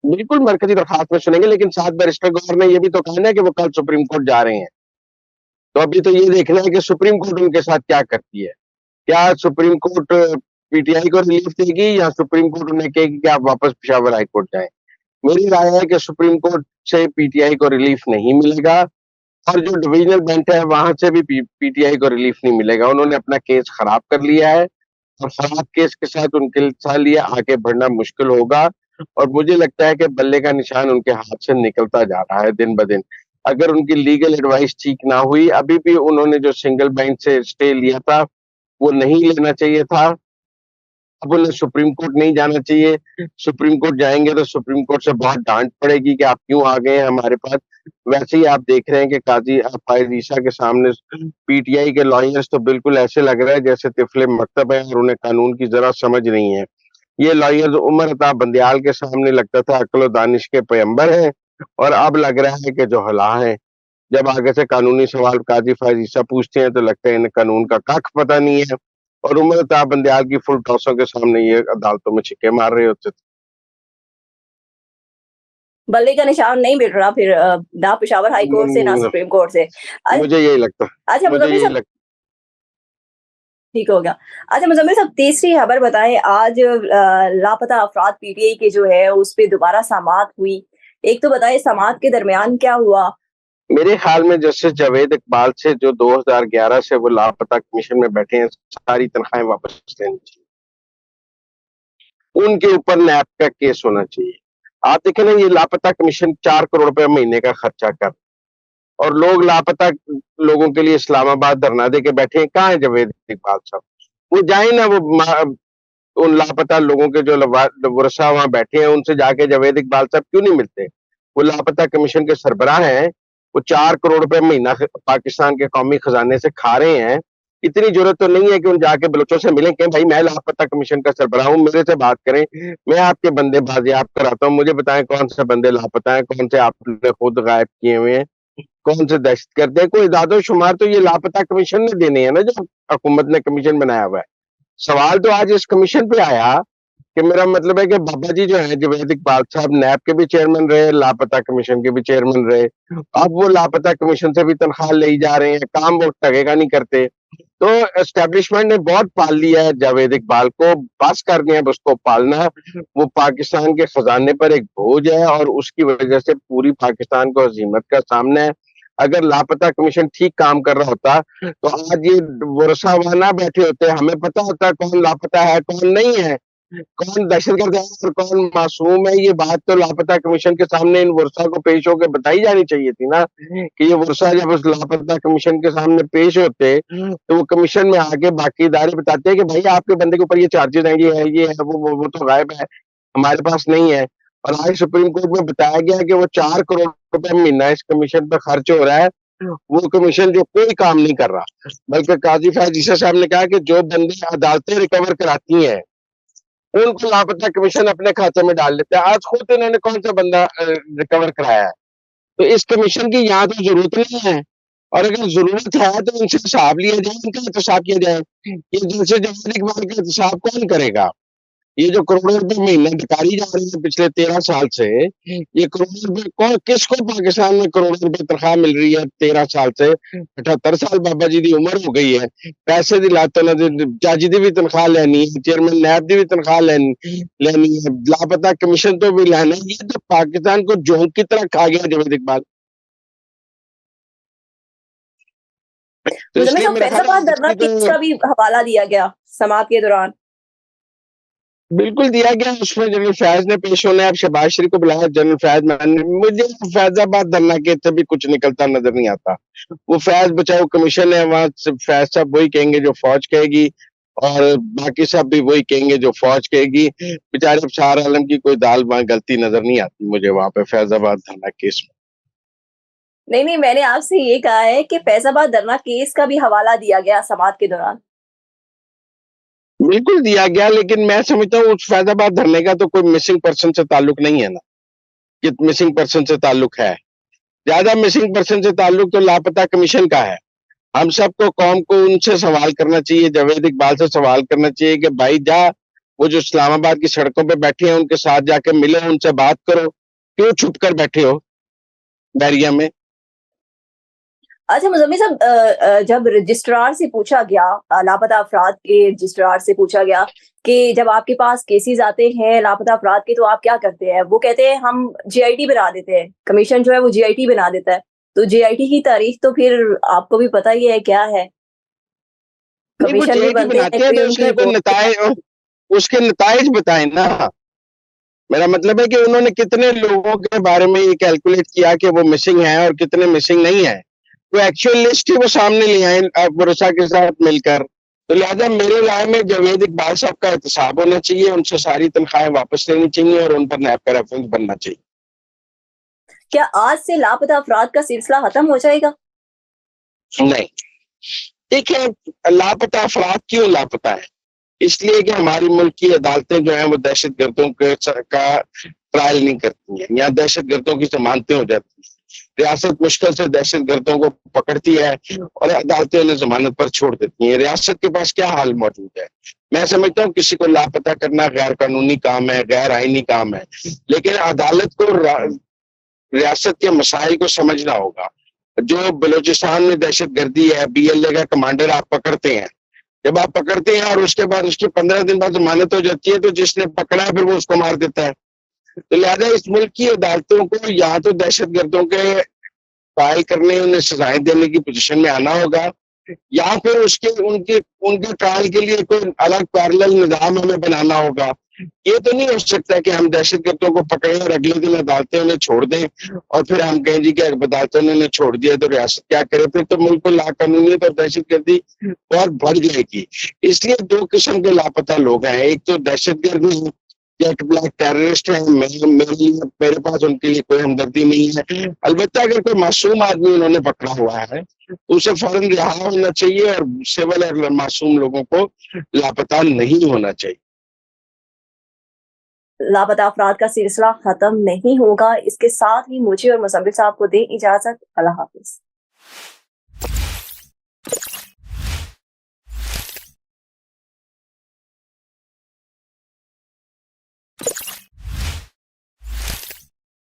बिल्कुल मरकजी दरखास्त में सुनेंगे, लेकिन साथ बैरिस्टर गौहर ने ये भी तो कहा ना कि वो कल सुप्रीम कोर्ट जा रहे हैं। तो अभी तो ये देखना है कि सुप्रीम कोर्ट उनके साथ क्या करती है। क्या सुप्रीम कोर्ट पीटीआई को रिलीफ देगी या सुप्रीम कोर्ट उन्हें कहेगी कि आप वापस पेशावर हाई कोर्ट जाएं। मेरी राय है कि सुप्रीम कोर्ट से पीटीआई को रिलीफ नहीं मिलेगा, और जो डिविजनल बेंच है वहां से भी पीटीआई को रिलीफ नहीं मिलेगा। उन्होंने अपना केस खराब कर लिया है, और खराब केस के साथ उनके लिए आगे बढ़ना मुश्किल होगा। और मुझे लगता है कि बल्ले का निशान उनके हाथ से निकलता जा रहा है दिन ब दिन। अगर उनकी लीगल एडवाइस ठीक ना हुई, अभी भी उन्होंने जो सिंगल बेंच से स्टे लिया था वो नहीं लेना चाहिए था। अब उन्हें सुप्रीम कोर्ट नहीं जाना चाहिए। सुप्रीम कोर्ट जाएंगे तो सुप्रीम कोर्ट से बहुत डांट पड़ेगी कि आप क्यों आ गए हैं हमारे पास। वैसे ही आप देख रहे हैं कि काजी फायज ईसा के सामने पीटीआई के लॉयर्स तो बिल्कुल ऐसे लग रहा है जैसे तिफले मकतब है और उन्हें कानून की जरा समझ नहीं है। ये लॉयर्स उमर अता बंदियाल के सामने लगता था अक्ल दानिश के पैगंबर है, और अब लग रहा है कि जो हला है। जब आगे से कानूनी सवाल काजी फायज ईसा पूछते हैं तो लगता है इन्हें कानून का कख पता नहीं है, और उमर अता बंदियाल की फुल टॉसों के सामने ये अदालतों में छिक्के मार रहे होते थे। बल्ले का निशान नहीं मिल रहा फिर ना पेशावर हाई कोर्ट से ना सुप्रीम कोर्ट से। मुझे यही लगता है। अच्छा मुजम्मिल साहब, ठीक हो गया। अच्छा मुजम्मिल साहब, तीसरी खबर बताएं। आज लापता अफराद पीटीआई के जो है उस पर दोबारा समाअत हुई। एक तो बताएं समाअत के दरमियान क्या हुआ। मेरे ख्याल में जस्टिस जावेद इकबाल से जो 2011 से वो लापता कमीशन में बैठे हैं, सारी तनख्वाहें वापस लेनी चाहिए। उनके ऊपर नैब का केस होना चाहिए। आप देखें ना, ये लापता कमीशन 4 करोड़ रुपए महीने का खर्चा कर, और लोग लापता लोगों के लिए इस्लामाबाद धरना दे के बैठे हैं। कहाँ है जावेद इकबाल साहब? वो जाए ना, वो उन लापता लोगों के जो वरसा वहां बैठे हैं उनसे जाके जावेद इकबाल साहब क्यों नहीं मिलते? वो लापता कमीशन के सरबराह हैं, वो 4 करोड़ रुपए महीना पाकिस्तान के कौमी खजाने से खा रहे हैं। इतनी जरूरत तो नहीं है कि उन जाके बलोचों से मिलें कि भाई मैं लापता कमीशन का सरबराह हूँ, मेरे से बात करें, मैं आपके बंदे बाजियाब कराता हूँ, मुझे बताएं कौन से बंदे लापता है, कौन से आपने खुद गायब किए हुए हैं, कौन से दहशतगर्द है। कोई इदादो शुमार तो ये लापता कमीशन ने देने हैं ना, जो हुकूमत ने कमीशन बनाया हुआ है। सवाल तो आज इस कमीशन पे आया कि मेरा मतलब है कि बाबा जी जो है जावेद इकबाल साहब नैब के भी चेयरमैन रहे, लापता कमीशन के भी चेयरमैन रहे। अब वो लापता कमीशन से भी तनख्वाह ले जा रहे हैं, काम वो टगेगा नहीं करते। तो एस्टेब्लिशमेंट ने बहुत पाल लिया है जावेद इकबाल को, बस कर गए अब उसको पालना। वो पाकिस्तान के खजाने पर एक बोझ है, और उसकी वजह से पूरी पाकिस्तान को हजीमत का सामना है। अगर लापता कमीशन ठीक काम कर रहा होता तो आज ये वर्षावाना बैठे होते, हमें पता होता कौन लापता है कौन नहीं है, कौन दहशतगर्द है और कौन मासूम है। ये बात तो लापता कमीशन के सामने इन वर्षा को पेश होकर बताई जानी चाहिए थी ना, कि ये वर्षा जब उस लापता कमीशन के सामने पेश होते तो वो कमीशन में आके बाकी इदारे बताते हैं कि भाई आपके बंदे के ऊपर ये चार्जेस हैं, ये है वो तो गायब है, हमारे पास नहीं है। और आज सुप्रीम कोर्ट में बताया गया कि वो 4 करोड़ रुपए महीना इस कमीशन पर खर्च हो रहा है, वो कमीशन जो कोई काम नहीं कर रहा। बल्कि काजी फायज ईसा साहब ने कहा कि जो बंदे अदालतें रिकवर कराती हैं उनको लापता कमीशन अपने खाते में डाल लेते हैं। आज खुद इन्होंने कौन सा बंदा रिकवर कराया है? तो इस कमीशन की यहाँ तो जरूरत नहीं है, और अगर जरूरत है तो इनसे हिसाब लिया जाए, इनका एहतसाब किया जाए। ये जिनसे जावेद इकबाल का एहतसाब कौन करेगा? ये जो करोड़ों रुपए महीना भिखारी जा रही है पिछले 13 साल से, ये करोड़ों रुपए कौन किसको पाकिस्तान में करोड़ों रुपए तनख्वाह मिल रही है 13 साल से? 78 साल बाबा जी की उम्र हो गई है, पैसे दी लाते ना चाची दी भी तनख्वाह लेनी है, चेयरमैन नैब दी भी तनख्वाह लेनी है, लापता कमीशन तो भी लेना है। ये तो पाकिस्तान को जोंक की तरह खा गया जावेद इकबाल। तो इसलिए फैसलाबाद धरना केस का भी हवाला दिया गया समाअत के दौरान। बिल्कुल दिया गया, उसमें जनरल फैज ने पेश होना है। अब शहबाज शरीफ को बुलाया, जनरल फैज मुझे फैजाबाद धरना के से भी कुछ निकलता नजर नहीं आता। वो फैज बचाओ कमीशन है, वहां फैज साहब वही कहेंगे जो फौज कहेगी, और बाकी सब भी वही कहेंगे जो फौज कहेगी। बेचारे शाह आलम की कोई दाल वहां गलती नजर नहीं आती मुझे वहां पे फैजाबाद धरना केस में। नहीं, मैंने आपसे ये कहा है कि फैजाबाद धरना केस का भी हवाला दिया गया समाअत के दौरान। बिल्कुल दिया गया, लेकिन मैं समझता हूँ उस फैजाबाद धरने का तो कोई मिसिंग पर्सन से ताल्लुक नहीं है ना, कि मिसिंग पर्सन से ताल्लुक है। ज्यादा मिसिंग पर्सन से ताल्लुक तो लापता कमीशन का है। हम सबको कौम को उनसे सवाल करना चाहिए, जावेद इकबाल से सवाल करना चाहिए कि भाई जा वो जो इस्लामाबाद की सड़कों पे बैठे हैं उनके साथ जाके मिलो, उनसे बात करो, क्यों छुप कर बैठे हो बैरिया में? अच्छा मुजम्मिल साहब, जब रजिस्ट्रार से पूछा गया, लापता अफराद के रजिस्ट्रार से पूछा गया कि जब आपके पास केसेस आते हैं लापता अफराद के तो आप क्या करते हैं, वो कहते हैं हम जीआईटी बना देते हैं, कमीशन जो है वो जीआईटी बना देता है। तो जीआईटी की तारीख तो फिर आपको भी पता ही है क्या है, नहीं, वो कमीशन भी जेआईटी बनते हैं, बनाते हैं फिर तो उनकी उसके नताइज बताए ना। मेरा मतलब है कि उन्होंने कितने लोगों के बारे में ये कैलकुलेट किया कि वो मिसिंग है और कितने मिसिंग नहीं है, तो एक्चुअल लिस्ट ही वो सामने ले आए भरोसा के साथ मिलकर। तो लिहाजा मेरे राय में जावेद इकबाल साहब का एहतसाब होना चाहिए, उनसे सारी तनख्वाहें वापस लेनी चाहिए और उन पर नैब का रेफरेंस बनना चाहिए। क्या आज से लापता अफराद का सिलसिला खत्म हो जाएगा? नहीं, देखिए, लापता अफराद क्यों लापता है? इसलिए कि हमारी मुल्क की अदालतें जो हैं वो दहशत गर्दों का ट्रायल नहीं करती हैं, यहाँ दहशत गर्दों की जमानतें हो जाती हैं। रियासत मुश्किल से दहशत गर्दों को पकड़ती है और अदालतें उन्हें जमानत पर छोड़ देती हैं। रियासत के पास क्या हाल मौजूद है? मैं समझता हूँ किसी को लापता करना गैर कानूनी काम है, गैर आईनी काम है, लेकिन अदालत को रियासत के मसाइल को समझना होगा। जो बलूचिस्तान में दहशत गर्दी है, BLA का कमांडर आप पकड़ते हैं, जब आप पकड़ते हैं और उसके बाद उसकी 15 दिन बाद जमानत हो जाती है तो जिसने पकड़ा है फिर वो उसको मार देता है। तो लिहाजा इस मुल्क की अदालतों को या तो दहशत गर्दों के ट्रायल करने, उन्हें सजाएं देने की पोजीशन में आना होगा, या फिर उसके उनके उनके ट्रायल के लिए कोई अलग पैरेलल निजाम हमें बनाना होगा। ये तो नहीं हो सकता कि हम दहशत गर्दों को पकड़ें और अगले दिन अदालतें उन्हें छोड़ दें और फिर हम कहें जी कि अदालतों ने उन्हें छोड़ दिया तो रियासत क्या करे? फिर तो मुल्क को लाकानूनियत और दहशत गर्दी बहुत बढ़ जाएगी। इसलिए दो किस्म के लापता लोग हैं, एक तो दहशत गर्द जेट ब्लैक टेररिस्ट है, मेरे पास उनके लिए कोई हमदर्दी नहीं है। अलबत्ता अगर कोई मासूम आदमी उन्होंने पकड़ा हुआ है तो उसे फौरन रिहा होना चाहिए और सिविल और मासूम लोगों को लापता नहीं होना चाहिए। लापता अफराद का सिलसिला खत्म नहीं होगा। इसके साथ ही मुझे और मुसम्मिल साहब को दें इजाजत। अल्लाह हाफिज।